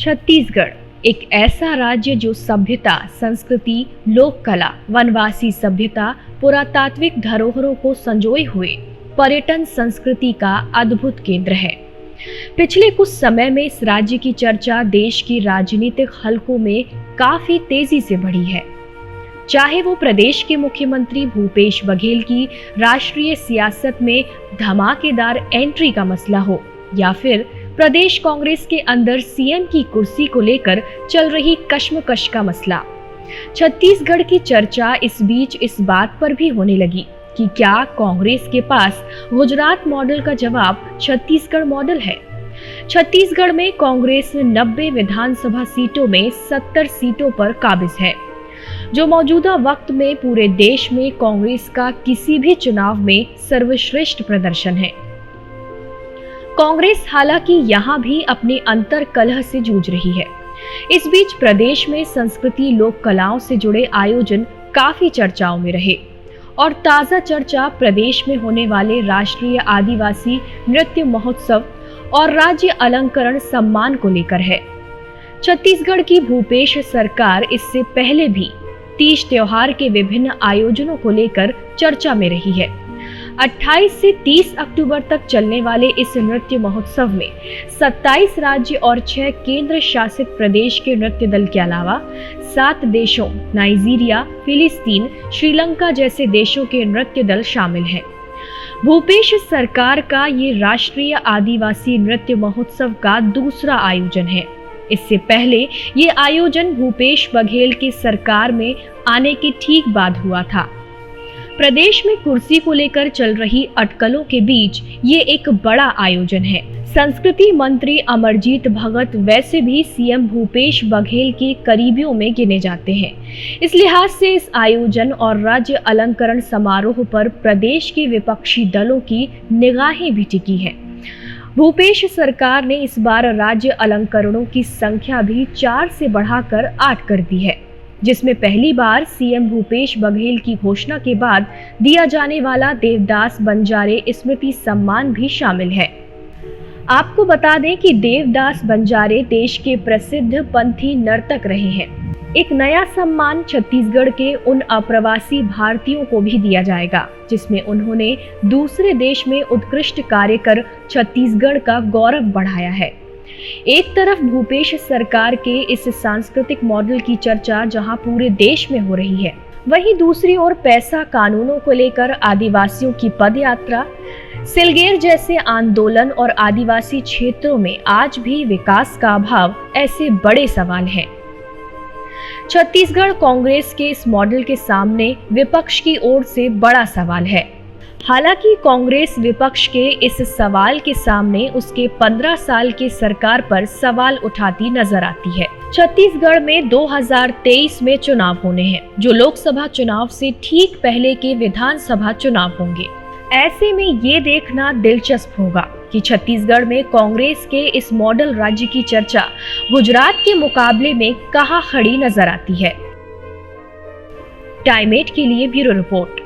छत्तीसगढ़ एक ऐसा राज्य जो सभ्यता, संस्कृति, लोक कला, वनवासी सभ्यता, पुरातात्विक धरोहरों को संजोए हुए पर्यटन संस्कृति का अद्भुत केंद्र है। पिछले कुछ समय में इस राज्य की चर्चा देश की राजनीतिक हलकों में काफी तेजी से बढ़ी है। चाहे वो प्रदेश के मुख्यमंत्री भूपेश बघेल की राष्ट्रीय सियासत में धमाकेदार एंट्री का मसला हो या फिर प्रदेश कांग्रेस के अंदर सीएम की कुर्सी को लेकर चल रही कश्मकश का मसला। छत्तीसगढ़ की चर्चा इस बीच इस बात पर भी होने लगी कि क्या कांग्रेस के पास गुजरात मॉडल का जवाब छत्तीसगढ़ मॉडल है। छत्तीसगढ़ में कांग्रेस 90 विधानसभा सीटों में 70 सीटों पर काबिज है, जो मौजूदा वक्त में पूरे देश में कांग्रेस का किसी भी चुनाव में सर्वश्रेष्ठ प्रदर्शन है। कांग्रेस हालांकि यहाँ भी अपने अंतर कलह से जूझ रही है। इस बीच प्रदेश में संस्कृति, लोक कलाओं से जुड़े आयोजन काफी चर्चाओं में रहे और ताजा चर्चा प्रदेश में होने वाले राष्ट्रीय आदिवासी नृत्य महोत्सव और राज्य अलंकरण सम्मान को लेकर है। छत्तीसगढ़ की भूपेश सरकार इससे पहले भी तीज त्योहार के विभिन्न आयोजनों को लेकर चर्चा में रही है। 28 से 30 अक्टूबर तक चलने वाले इस नृत्य महोत्सव में 27 राज्य और 6 केंद्र शासित प्रदेश के नृत्य दल के अलावा 7 देशों नाइजीरिया, फिलिस्तीन, श्रीलंका जैसे देशों के नृत्य दल शामिल हैं। भूपेश सरकार का ये राष्ट्रीय आदिवासी नृत्य महोत्सव का दूसरा आयोजन है। इससे पहले ये आयोजन भूपेश बघेल की सरकार में आने के ठीक बाद हुआ था। प्रदेश में कुर्सी को लेकर चल रही अटकलों के बीच ये एक बड़ा आयोजन है। संस्कृति मंत्री अमरजीत भगत वैसे भी सीएम भूपेश बघेल के करीबियों में गिने जाते हैं। इस लिहाज से इस आयोजन और राज्य अलंकरण समारोह पर प्रदेश के विपक्षी दलों की निगाहें भी टिकी हैं। भूपेश सरकार ने इस बार राज्य अलंकरणों की संख्या भी 4 से बढ़ाकर 8 कर दी है, जिसमें पहली बार सीएम भूपेश बघेल की घोषणा के बाद दिया जाने वाला देवदास बंजारे स्मृति सम्मान भी शामिल है। आपको बता दें कि देवदास बंजारे देश के प्रसिद्ध पंथी नर्तक रहे हैं। एक नया सम्मान छत्तीसगढ़ के उन अप्रवासी भारतीयों को भी दिया जाएगा जिसमें उन्होंने दूसरे देश में उत्कृष्ट कार्य कर छत्तीसगढ़ का गौरव बढ़ाया है। एक तरफ भूपेश सरकार के इस सांस्कृतिक मॉडल की चर्चा जहां पूरे देश में हो रही है, वहीं दूसरी ओर पैसा कानूनों को लेकर आदिवासियों की पदयात्रा, सिलगेर जैसे आंदोलन और आदिवासी क्षेत्रों में आज भी विकास का अभाव ऐसे बड़े सवाल हैं। छत्तीसगढ़ कांग्रेस के इस मॉडल के सामने विपक्ष की ओर से बड़ा सवाल है। हालांकि कांग्रेस विपक्ष के इस सवाल के सामने उसके 15 साल के सरकार पर सवाल उठाती नजर आती है। छत्तीसगढ़ में 2023 में चुनाव होने हैं, जो लोकसभा चुनाव से ठीक पहले के विधानसभा चुनाव होंगे। ऐसे में ये देखना दिलचस्प होगा कि छत्तीसगढ़ में कांग्रेस के इस मॉडल राज्य की चर्चा गुजरात के मुकाबले में कहां खड़ी नजर आती है। टाइम 8 के लिए ब्यूरो रिपोर्ट।